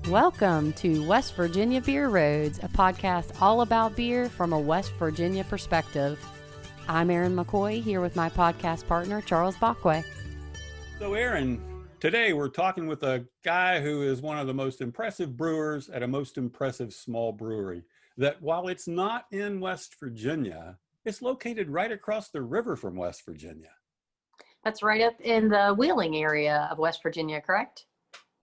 Welcome to West Virginia Beer Roads, a podcast all about beer from a West Virginia perspective. I'm Erin McCoy, here with my podcast partner, Charles Bockway. So Erin, today we're talking with a guy who is one of the most impressive brewers at a most impressive small brewery that, while it's not in West Virginia, it's located right across the river from West Virginia. That's right up in the Wheeling area of West Virginia, correct?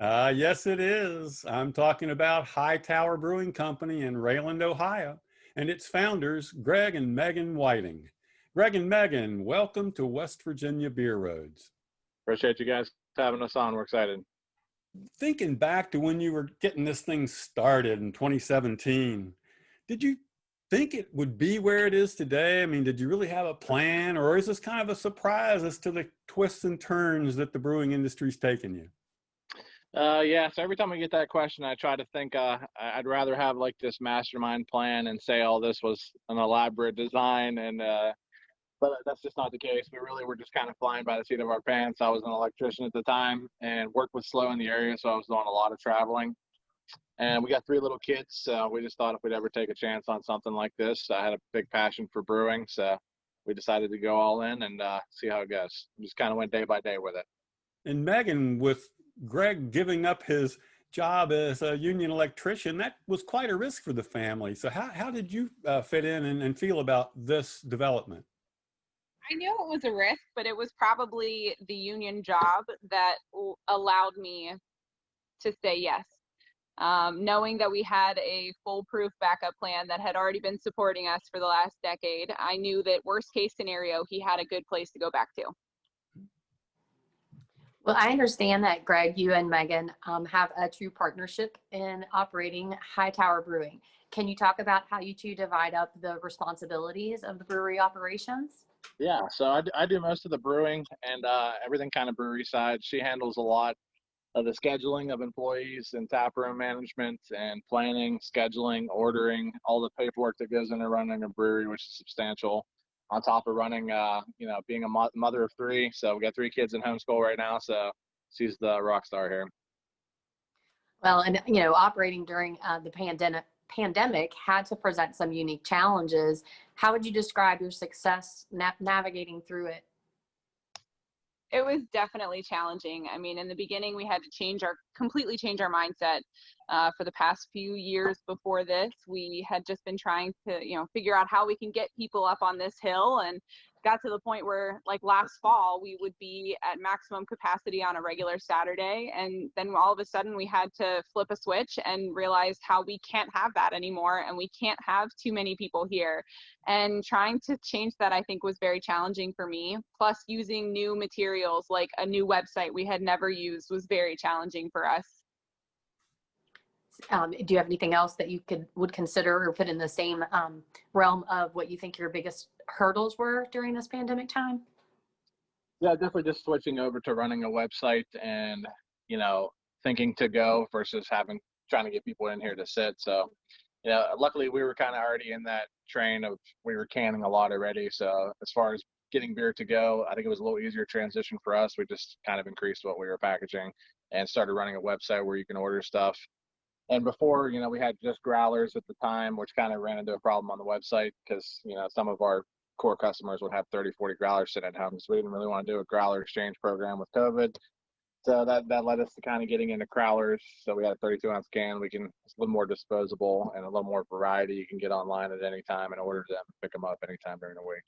Yes, it is. I'm talking about Hightower Brewing Company in Rayland, Ohio, and its founders, Greg and Megan Whiting. Greg and Megan, welcome to West Virginia Beer Roads. Appreciate you guys having us on. We're excited. Thinking back to when you were getting this thing started in 2017, did you think it would be where it is today? I mean, did you really have a plan, or is this kind of a surprise as to the twists and turns that the brewing industry's taken you? Yeah, so every time I get that question, I try to think I'd rather have like this mastermind plan and say all this was an elaborate design, but that's just not the case. We really were just kind of flying by the seat of our pants. I was an electrician at the time and work was slow in the area, so I was doing a lot of traveling. And we got 3 little kids, so we just thought if we'd ever take a chance on something like this, I had a big passion for brewing, so we decided to go all in and see how it goes. We just kind of went day by day with it. And Megan, with Greg giving up his job as a union electrician, that was quite a risk for the family. So how did you fit in and feel about this development? I knew it was a risk, but it was probably the union job that allowed me to say yes. Knowing that we had a foolproof backup plan that had already been supporting us for the last decade, I knew that worst case scenario, he had a good place to go back to. Well, I understand that, Greg, you and Megan have a true partnership in operating Hightower Brewing. Can you talk about how you two divide up the responsibilities of the brewery operations? Yeah, so I do most of the brewing and everything kind of brewery side. She handles a lot of the scheduling of employees and taproom management and planning, scheduling, ordering, all the paperwork that goes into running a brewery, which is substantial. On top of running, being a mother of 3. So we got 3 kids in homeschool right now. So she's the rock star here. Well, and, operating during the pandemic had to present some unique challenges. How would you describe your success navigating through it? It was definitely challenging. I mean, in the beginning, we had to completely change our mindset. For the past few years before this, we had just been trying to, figure out how we can get people up on this hill, and got to the point where, like last fall, we would be at maximum capacity on a regular Saturday. And then all of a sudden we had to flip a switch and realize how we can't have that anymore. And we can't have too many people here. And trying to change that, I think, was very challenging for me. Plus, using new materials like a new website we had never used was very challenging for us. Do you have anything else that you would consider or put in the same realm of what you think your biggest hurdles were during this pandemic time? Yeah, definitely just switching over to running a website and, thinking to go versus trying to get people in here to sit. So, luckily we were kind of already in that train of, we were canning a lot already. So as far as getting beer to go, I think it was a little easier transition for us. We just kind of increased what we were packaging and started running a website where you can order stuff. And before, we had just growlers at the time, which kind of ran into a problem on the website because, some of our core customers would have 30, 40 growlers sitting at home. So we didn't really want to do a growler exchange program with COVID. So that led us to kind of getting into growlers. So we had a 32-ounce can. It's a little more disposable and a little more variety. You can get online at any time and order them, pick them up anytime during the week.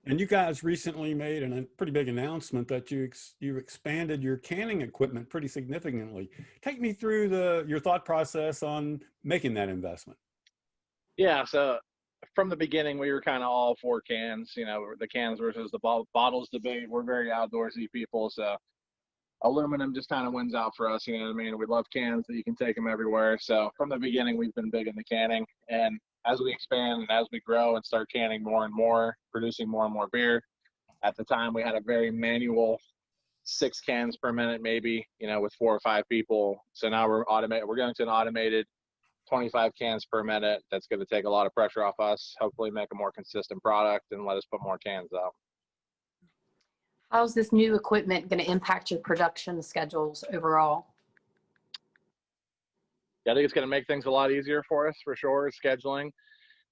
And you guys recently made a pretty big announcement that you expanded your canning equipment pretty significantly. Take me through your thought process on making that investment. Yeah, so from the beginning, we were kind of all for cans, the cans versus the bottles debate. We're very outdoorsy people, so aluminum just kind of wins out for us, you know what I mean? We love cans that you can take them everywhere. So from the beginning, we've been big into canning. And as we expand and as we grow and start canning more and more, producing more and more beer, at the time we had a very manual 6 cans per minute, maybe, with 4 or 5 people. So now we're going to an automated 25 cans per minute. That's going to take a lot of pressure off us, hopefully make a more consistent product and let us put more cans out. How's this new equipment going to impact your production schedules overall? Yeah, I think it's going to make things a lot easier for us for sure. Scheduling.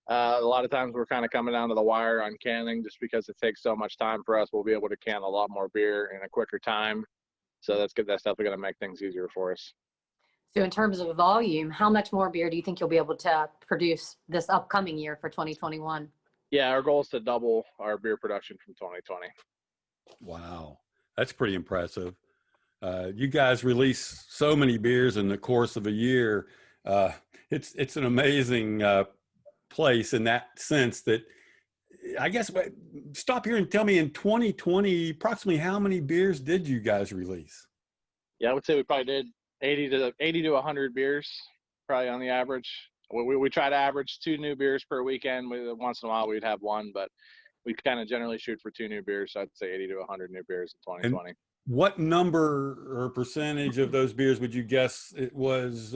A lot of times we're kind of coming down to the wire on canning just because it takes so much time for us. We'll be able to can a lot more beer in a quicker time. So that's good. That's definitely going to make things easier for us. So in terms of volume, how much more beer do you think you'll be able to produce this upcoming year for 2021? Yeah, our goal is to double our beer production from 2020. Wow, that's pretty impressive. You guys release so many beers in the course of a year. It's an amazing place in that sense that I guess stop here and tell me in 2020, approximately how many beers did you guys release? Yeah, I would say we probably did 80 to 100 beers, probably on the average. We try to average 2 new beers per weekend. Once in a while we'd have one, but we kind of generally shoot for 2 new beers. So I'd say 80 to 100 new beers in 2020. And what number or percentage of those beers would you guess it was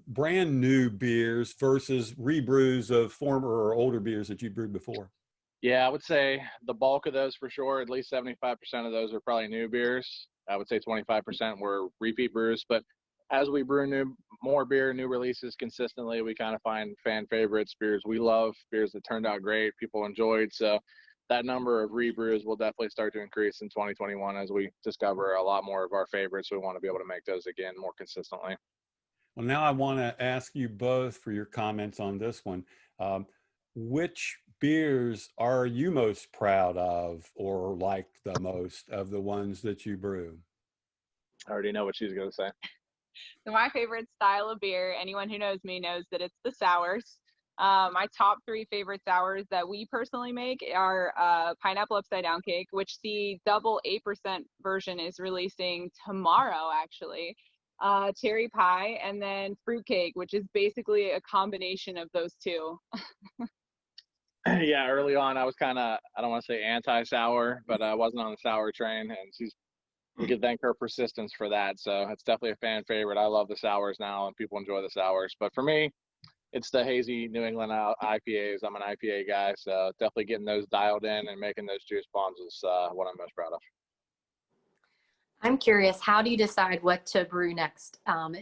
brand new beers versus rebrews of former or older beers that you brewed before? Yeah, I would say the bulk of those for sure, at least 75% of those are probably new beers. I would say 25% were repeat brews. But as we brew more beer, new releases consistently, we kind of find fan favorites, beers we love, beers that turned out great, people enjoyed. So that number of rebrews will definitely start to increase in 2021 as we discover a lot more of our favorites. We want to be able to make those again more consistently. Well, now I want to ask you both for your comments on this one. Which beers are you most proud of or like the most of the ones that you brew? I already know what she's going to say. So my favorite style of beer, anyone who knows me knows that it's the sours. My top 3 favorite sours that we personally make are pineapple upside down cake, which the double 8% version is releasing tomorrow, actually. Cherry pie, and then fruitcake, which is basically a combination of those two. Yeah, early on I was kind of, I don't want to say anti-sour, but I wasn't on the sour train, and we could thank her persistence for that. So it's definitely a fan favorite. I love the sours now, and people enjoy the sours. But for me, it's the hazy New England IPAs. I'm an IPA guy, so definitely getting those dialed in and making those juice bombs is what I'm most proud of. I'm curious, how do you decide what to brew next?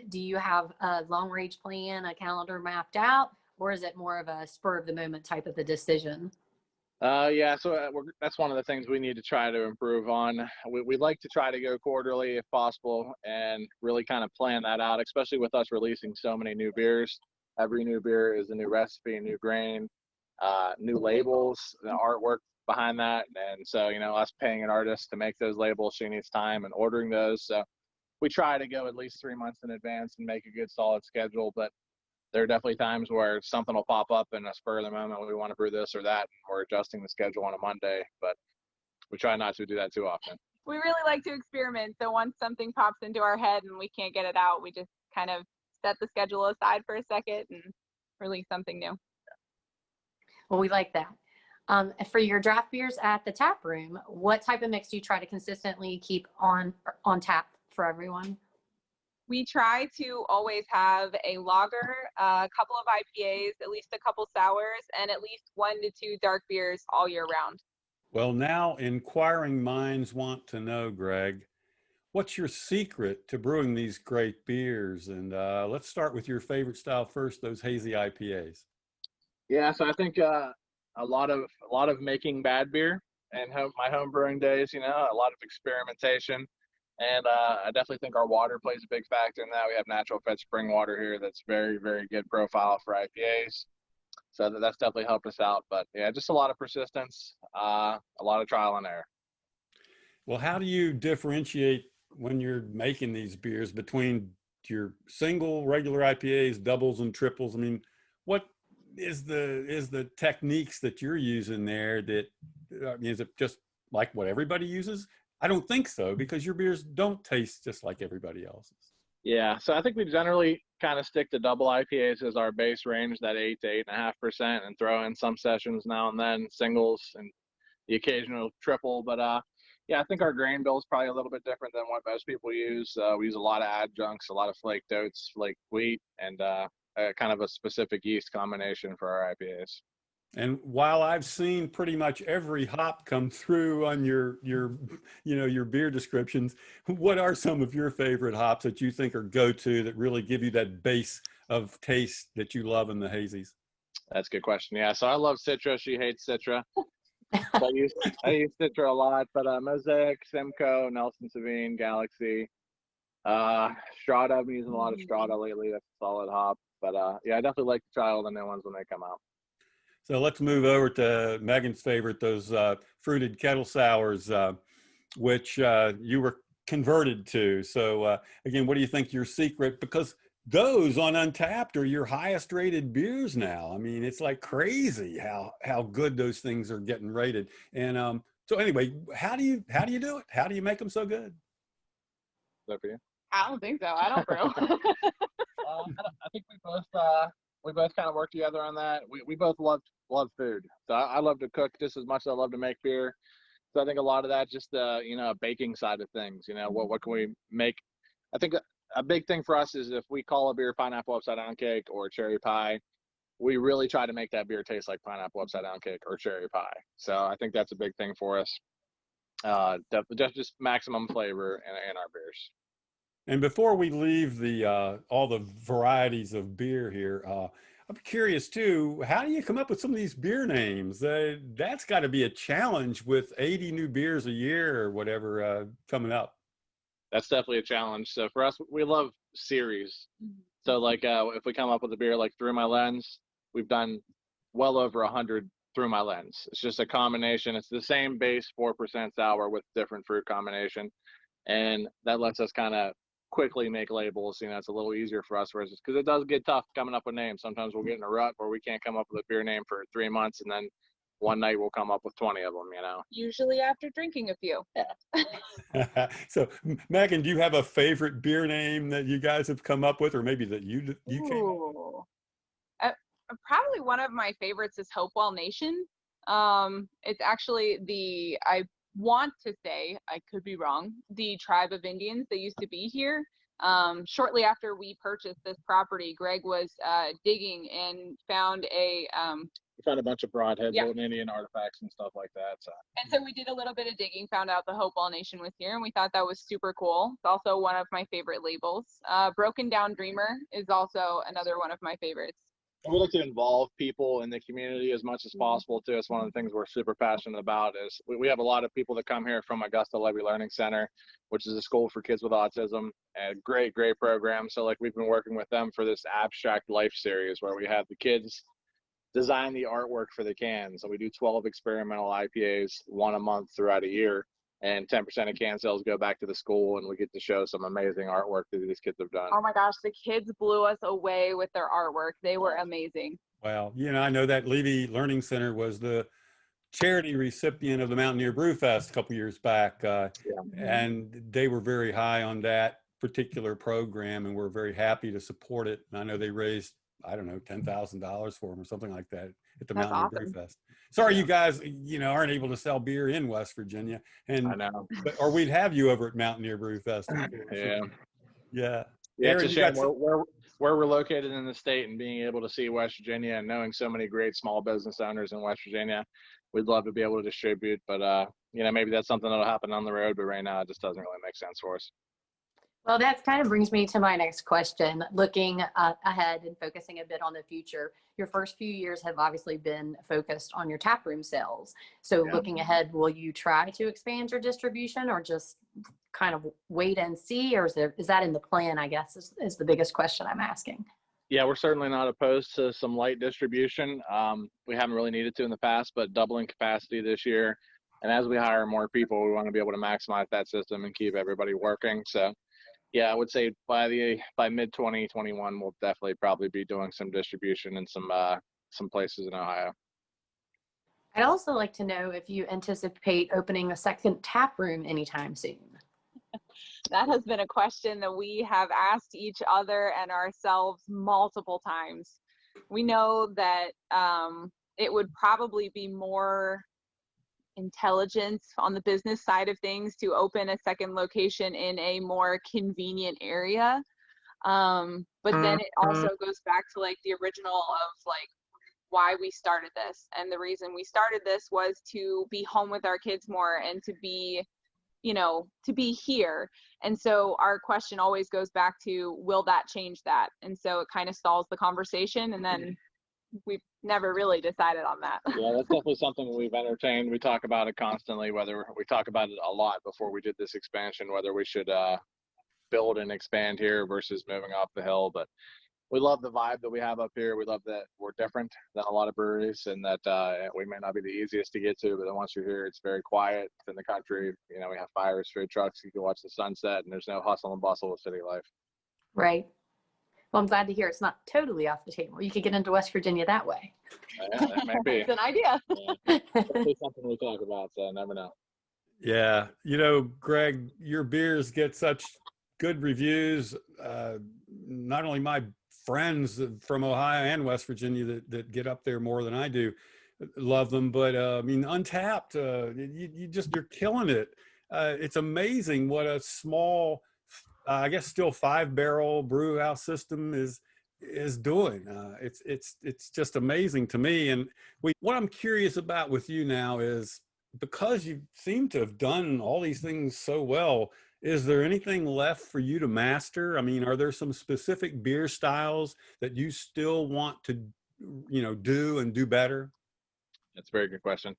Do you have a long range plan, a calendar mapped out, or is it more of a spur of the moment type of a decision? Yeah, so that's one of the things we need to try to improve on. We'd like to try to go quarterly if possible and really kind of plan that out, especially with us releasing so many new beers. Every new beer is a new recipe, a new grain, new labels, the artwork behind that. And so, us paying an artist to make those labels, she needs time and ordering those. So we try to go at least 3 months in advance and make a good solid schedule. But there are definitely times where something will pop up in a spur of the moment. We want to brew this or that, and we're adjusting the schedule on a Monday, but we try not to do that too often. We really like to experiment. So once something pops into our head and we can't get it out, we just kind of set the schedule aside for a second and release something new. Well, we like that. For your draft beers at the tap room, what type of mix do you try to consistently keep on tap for everyone? We try to always have a lager, a couple of IPAs, at least a couple sours, and at least 1 to 2 dark beers all year round. Well, now inquiring minds want to know, Greg, what's your secret to brewing these great beers? And let's start with your favorite style first, those hazy IPAs. Yeah, so I think a lot of making bad beer and my home brewing days, a lot of experimentation. And I definitely think our water plays a big factor in that. We have natural fed spring water here that's very, very good profile for IPAs. So that's definitely helped us out. But yeah, just a lot of persistence, a lot of trial and error. Well, how do you differentiate when you're making these beers between your single regular IPAs, doubles and triples? I mean, what is the techniques that you're using there that, is it just like what everybody uses? I don't think so, because your beers don't taste just like everybody else's. Yeah, so I think we generally kind of stick to double IPAs as our base range, that 8 to 8.5%, and throw in some sessions now and then, singles and the occasional triple. But yeah, I think our grain bill is probably a little bit different than what most people use. We use a lot of adjuncts, a lot of flaked oats, flaked wheat, and kind of a specific yeast combination for our IPAs. And while I've seen pretty much every hop come through on your beer descriptions, what are some of your favorite hops that you think are go-to that really give you that base of taste that you love in the hazies? That's a good question. Yeah, so I love Citra. She hates Citra. So I use Citra a lot, but Mosaic, Simcoe, Nelson Sauvin, Galaxy, Strata. I've been using a lot of Strata lately. That's a solid hop. But yeah, I definitely like to try all the new ones when they come out. So let's move over to Megan's favorite, those fruited kettle sours, which you were converted to. So again, what do you think your secret? Because those on Untapped are your highest rated beers now. I mean, it's like crazy how good those things are getting rated. And so anyway, how do you do it? How do you make them so good? Is that for you? I don't think so. I don't brew. I think we both kind of work together on that. We both love food. So I love to cook just as much as I love to make beer. So I think a lot of that just baking side of things. What can we make? I think a big thing for us is if we call a beer pineapple upside down cake or cherry pie, we really try to make that beer taste like pineapple upside down cake or cherry pie. So I think that's a big thing for us. Just maximum flavor in our beers. And before we leave the all the varieties of beer here, I'm curious too, how do you come up with some of these beer names? That's got to be a challenge with 80 new beers a year or whatever coming up. That's definitely a challenge. So for us, we love series. So like if we come up with a beer like Through My Lens, we've done well over 100 Through My Lens. It's just a combination. It's the same base 4% sour with different fruit combination. And that lets us kind of quickly make labels. It's a little easier for us versus, because it does get tough coming up with names. Sometimes we'll get in a rut where we can't come up with a beer name for 3 months, and then one night we'll come up with 20 of them. Usually after drinking a few. So Megan, do you have a favorite beer name that you guys have come up with, or maybe that you came up with? Probably one of my favorites is Hopewell Nation. It's actually I want to say, I could be wrong, the tribe of Indians that used to be here. Shortly after we purchased this property, Greg was digging and found We found a bunch of broadheads, old Indian artifacts and stuff like that. And so we did a little bit of digging, found out the Hopewell Nation was here, and we thought that was super cool. It's also one of my favorite labels. Broken Down Dreamer is also another one of my favorites. We like to involve people in the community as much as possible too. It's one of the things we're super passionate about. Is we have a lot of people that come here from Augusta Levy Learning Center, which is a school for kids with autism, and great program. So like we've been working with them for this Abstract Life series where we have the kids design the artwork for the cans. So we do 12 experimental IPAs, one a month throughout a year, and 10% of can sales go back to the school, and we get to show some amazing artwork that these kids have done. Oh my gosh, the kids blew us away with their artwork. They were amazing. Well, I know that Levy Learning Center was the charity recipient of the Mountaineer Brew Fest a couple years back, and they were very high on that particular program, and we're very happy to support it. And I know they raised, I don't know, $10,000 for them or something like that at the Mountaineer Brew Fest. Sorry, you guys, aren't able to sell beer in West Virginia, and I know, or we'd have you over at Mountaineer Brew Fest. Yeah. It's a shame where we're located in the state, and being able to see West Virginia and knowing so many great small business owners in West Virginia, we'd love to be able to distribute, but maybe that's something that'll happen on the road, but right now it just doesn't really make sense for us. Well, that kind of brings me to my next question. Looking ahead and focusing a bit on the future, your first few years have obviously been focused on your taproom sales. So looking ahead, will you try to expand your distribution or just kind of wait and see? Or is that in the plan, I guess, is the biggest question I'm asking. Yeah, we're certainly not opposed to some light distribution. We haven't really needed to in the past, but doubling capacity this year. And as we hire more people, we want to be able to maximize that system and keep everybody working. So yeah, I would say by mid 2021, we'll definitely probably be doing some distribution in some places in Ohio. I'd also like to know if you anticipate opening a second tap room anytime soon. That has been a question that we have asked each other and ourselves multiple times. We know that it would probably be more intelligence on the business side of things to open a second location in a more convenient area. But then it also goes back to like the original of like why we started this. And the reason we started this was to be home with our kids more and to be to be here. And so our question always goes back to, will that change that? And so it kind of stalls the conversation, and then we've never really decided on that. Yeah, that's definitely something we've entertained. We talk about it constantly, whether we talk about it a lot before we did this expansion, whether we should build and expand here versus moving off the hill. But we love the vibe that we have up here. We love that we're different than a lot of breweries, and that we may not be the easiest to get to, but then once you're here, it's very quiet. It's in the country. We have fires, food trucks. You can watch the sunset, and there's no hustle and bustle of city life. Right. Well, I'm glad to hear it's not totally off the table. You could get into West Virginia that way. Yeah, that may be. It's an idea. Yeah. It's something we talk about, so I never know. Yeah. Greg, your beers get such good reviews. Not only my friends from Ohio and West Virginia that get up there more than I do love them, but Untapped, you're killing it. It's amazing what a small, I guess still 5-barrel brew house system is doing. It's just amazing to me. And what I'm curious about with you now is, because you seem to have done all these things so well, is there anything left for you to master? I mean, are there some specific beer styles that you still want to, do and do better? That's a very good question.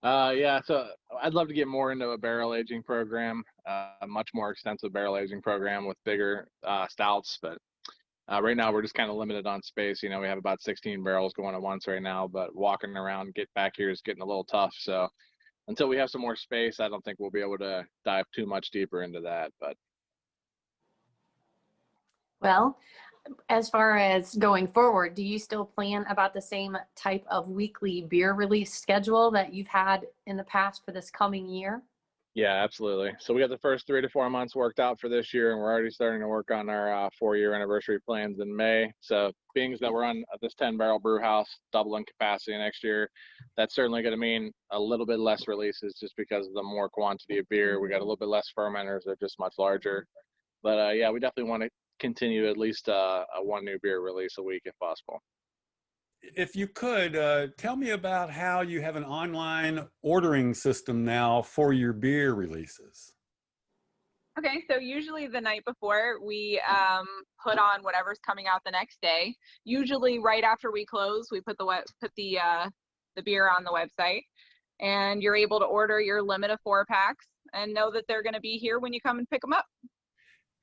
Yeah, so I'd love to get more into a barrel aging program, a much more extensive barrel aging program with bigger stouts. But right now we're just kind of limited on space. We have about 16 barrels going at once right now, but walking around, get back here is getting a little tough. So until we have some more space, I don't think we'll be able to dive too much deeper into that. But Well, as far as going forward, do you still plan about the same type of weekly beer release schedule that you've had in the past for this coming year? yeah, absolutely. So we got the first 3 to 4 months worked out for this year, and we're already starting to work on our 4-year anniversary plans in May. So being that we're on this 10-barrel brew house, doubling capacity next year, that's certainly going to mean a little bit less releases just because of the more quantity of beer. We got a little bit less fermenters; they're just much larger. But yeah, we definitely want to continue at least a 1 new beer release a week if possible. If you could, tell me about how you have an online ordering system now for your beer releases. Okay, so usually the night before we put on whatever's coming out the next day. Usually right after we close, we put the beer on the website, and you're able to order your limit of 4 packs and know that they're going to be here when you come and pick them up.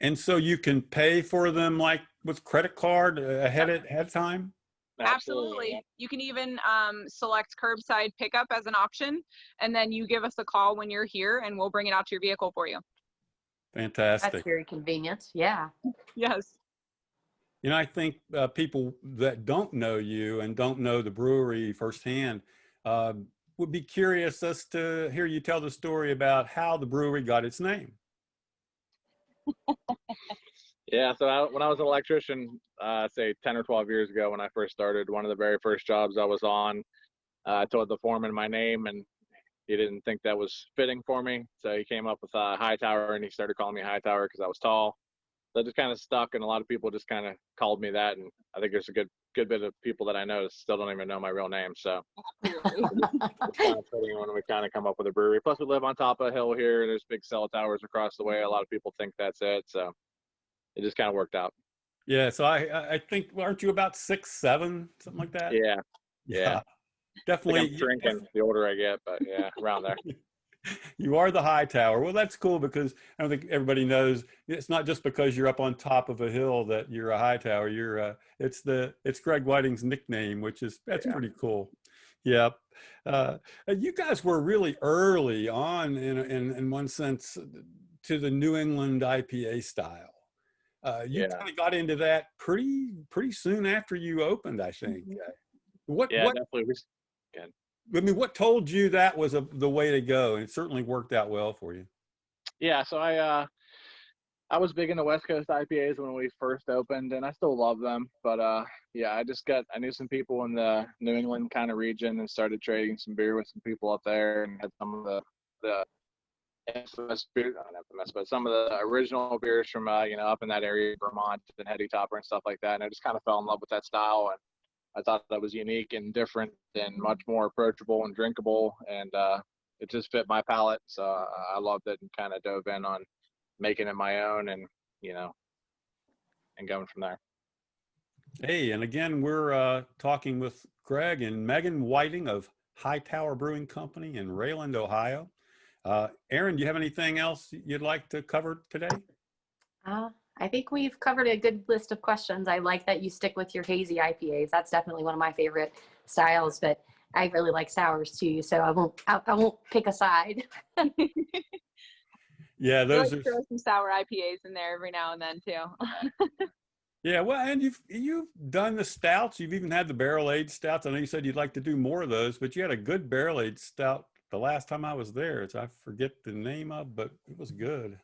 And so you can pay for them like with credit card ahead of time? Absolutely. You can even select curbside pickup as an option, and then you give us a call when you're here and we'll bring it out to your vehicle for you. Fantastic. That's very convenient. Yeah. Yes. I think people that don't know you and don't know the brewery firsthand would be curious as to hear you tell the story about how the brewery got its name. Yeah, so when I was an electrician, say 10 or 12 years ago when I first started, one of the very first jobs I was on, I told the foreman my name, and he didn't think that was fitting for me. So he came up with Hightower, and he started calling me Hightower because I was tall. So it just kind of stuck, and a lot of people just kind of called me that. And I think there's a good bit of people that I know that still don't even know my real name. So it's kind of fitting when we kind of come up with a brewery. Plus, we live on top of a hill here. There's big cell towers across the way. A lot of people think that's it. So it just kind of worked out. Yeah, so I think, aren't you about 6'7", something like that? Yeah. Definitely. I'm shrinking the older I get, but yeah, around there. You are the Hightower. Well, that's cool, because I don't think everybody knows it's not just because you're up on top of a hill that you're a Hightower. It's Greg Whiting's nickname, that's pretty cool. Yep. You guys were really early on in one sense to the New England IPA style. You kind of got into that pretty soon after you opened, I think. Definitely. What told you that was the way to go? And it certainly worked out well for you. Yeah, so I was big into West Coast IPAs when we first opened, and I still love them. But I knew some people in the New England kind of region and started trading some beer with some people up there, and had some of the infamous beer, not infamous, but some of the original beers from up in that area, Vermont and Heady Topper and stuff like that. And I just kind of fell in love with that style, and I thought that was unique and different and much more approachable and drinkable. And it just fit my palate. So I loved it and kind of dove in on making it my own, and and going from there. Hey, and again, we're talking with Greg and Megan Whiting of Hightower Brewing Company in Rayland, Ohio. Aaron, do you have anything else you'd like to cover today? I think we've covered a good list of questions. I like that you stick with your hazy IPAs. That's definitely one of my favorite styles, but I really like sours too, so I won't pick a side. Yeah, those are. Throw some sour IPAs in there every now and then too. Yeah, well, and you've done the stouts. You've even had the barrel-aged stouts. I know you said you'd like to do more of those, but you had a good barrel-aged stout the last time I was there. I forget the name of, but it was good.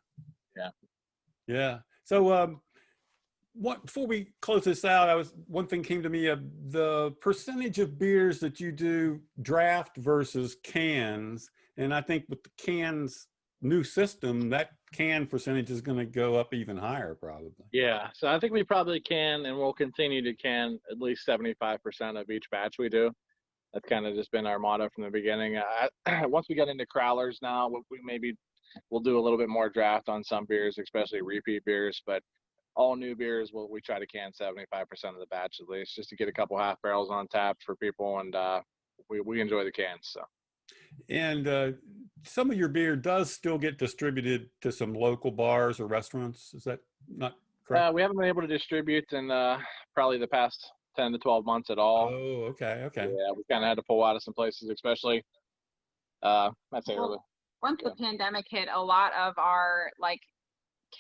Yeah. Yeah. So, before we close this out, one thing came to me of the percentage of beers that you do draft versus cans, and I think with the cans new system, that can percentage is going to go up even higher, probably. Yeah, so I think we probably can, and we'll continue to can at least 75% of each batch we do. That's kind of just been our motto from the beginning. Once we get into crowlers now, we'll do a little bit more draft on some beers, especially repeat beers, but all new beers, we try to can 75% of the batch at least, just to get a couple half barrels on tap for people, and we enjoy the cans. So. And some of your beer does still get distributed to some local bars or restaurants. Is that not correct? We haven't been able to distribute in probably the past 10 to 12 months at all. Oh, okay. Yeah, we kind of had to pull out of some places, especially. I'd say once the pandemic hit, a lot of our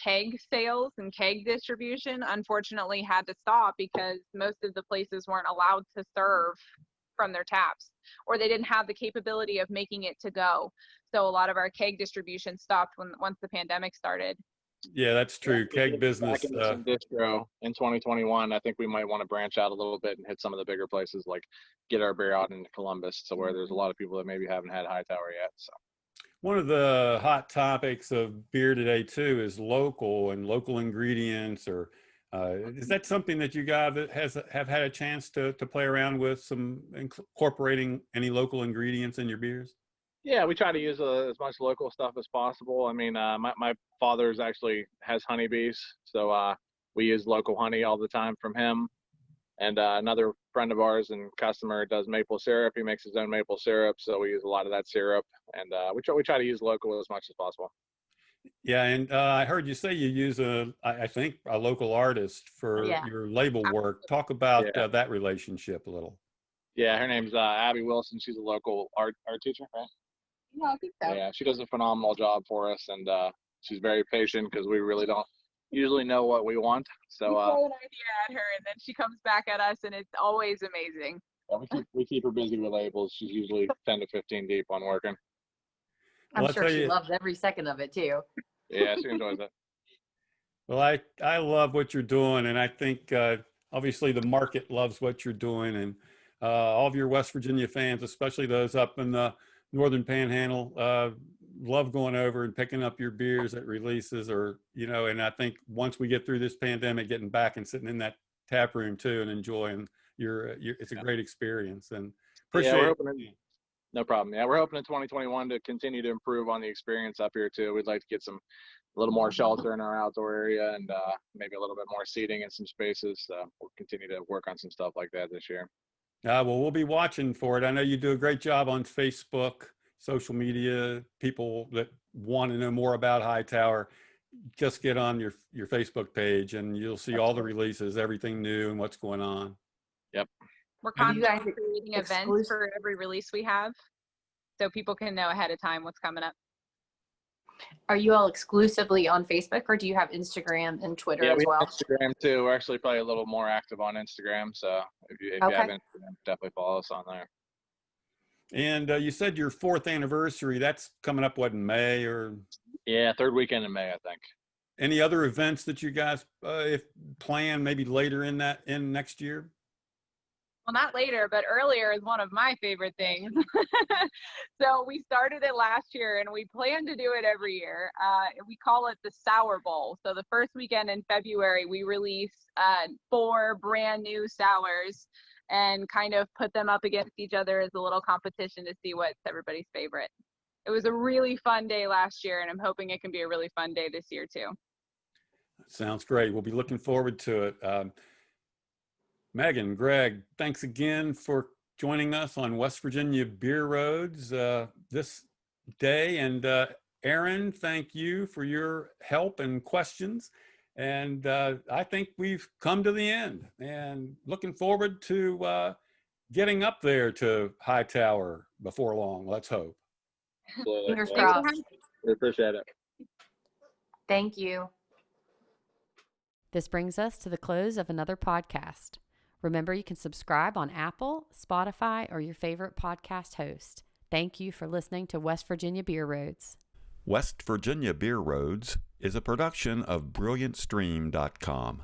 keg sales and keg distribution unfortunately had to stop because most of the places weren't allowed to serve from their taps, or they didn't have the capability of making it to go. So a lot of our keg distribution stopped once the pandemic started. Yeah, that's true. Keg business. Back into some distro in 2021, I think we might want to branch out a little bit and hit some of the bigger places, like get our beer out into Columbus, so where there's a lot of people that maybe haven't had Hightower yet. So. One of the hot topics of beer today too is local and local ingredients. Or is that something that you guys have had a chance to play around with, some incorporating any local ingredients in your beers? Yeah, we try to use as much local stuff as possible. I mean, my father's actually has honeybees, so we use local honey all the time from him. And another friend of ours and customer does maple syrup. He makes his own maple syrup, so we use a lot of that syrup. And we try to use local as much as possible. Yeah, and I heard you say you use I think a local artist for your label work. Talk about that relationship a little. Yeah, her name's Abby Wilson. She's a local art teacher, right? Yeah, I think so. Yeah, she does a phenomenal job for us, and she's very patient because we really don't usually know what we want. So we throw an idea at her, and then she comes back at us, and it's always amazing. Yeah, we keep her busy with labels. She's usually 10 to 15 deep on working. I'm sure she loves every second of it too. Yeah, she enjoys it. Well, I love what you're doing, and I think obviously the market loves what you're doing, and all of your West Virginia fans, especially those up in the Northern Panhandle, love going over and picking up your beers at releases, or and I think once we get through this pandemic, getting back and sitting in that tap room too and enjoying it's a great experience, and appreciate no problem. Yeah, we're hoping in 2021 to continue to improve on the experience up here too. We'd like to get a little more shelter in our outdoor area, and maybe a little bit more seating in some spaces. We'll continue to work on some stuff like that this year. Well, we'll be watching for it. I know you do a great job on Facebook, social media. People that want to know more about Hightower, just get on your Facebook page and you'll see all the releases, everything new and what's going on. Yep. We're constantly creating events for every release we have, so people can know ahead of time what's coming up. Are you all exclusively on Facebook, or do you have Instagram and Twitter as well? Yeah, we have Instagram too. We're actually probably a little more active on Instagram. So if you have Instagram, definitely follow us on there. And you said your 4th anniversary, that's coming up, what, in May or? Yeah, 3rd weekend in May, I think. Any other events that you guys plan maybe later in next year? Well, not later, but earlier is one of my favorite things. So we started it last year, and we plan to do it every year. We call it the Sour Bowl. So the first weekend in February, we release 4 brand new sours and kind of put them up against each other as a little competition to see what's everybody's favorite. it was a really fun day last year, and I'm hoping it can be a really fun day this year too. Sounds great. We'll be looking forward to it. Megan, Greg, thanks again for joining us on West Virginia Beer Roads this day. And Aaron, thank you for your help and questions. And I think we've come to the end, and looking forward to getting up there to Hightower before long. Let's hope. Absolutely. Fingers Well, crossed. we appreciate it. Thank you. This brings us to the close of another podcast. Remember, you can subscribe on Apple, Spotify, or your favorite podcast host. Thank you for listening to West Virginia Beer Roads. West Virginia Beer Roads is a production of BrilliantStream.com.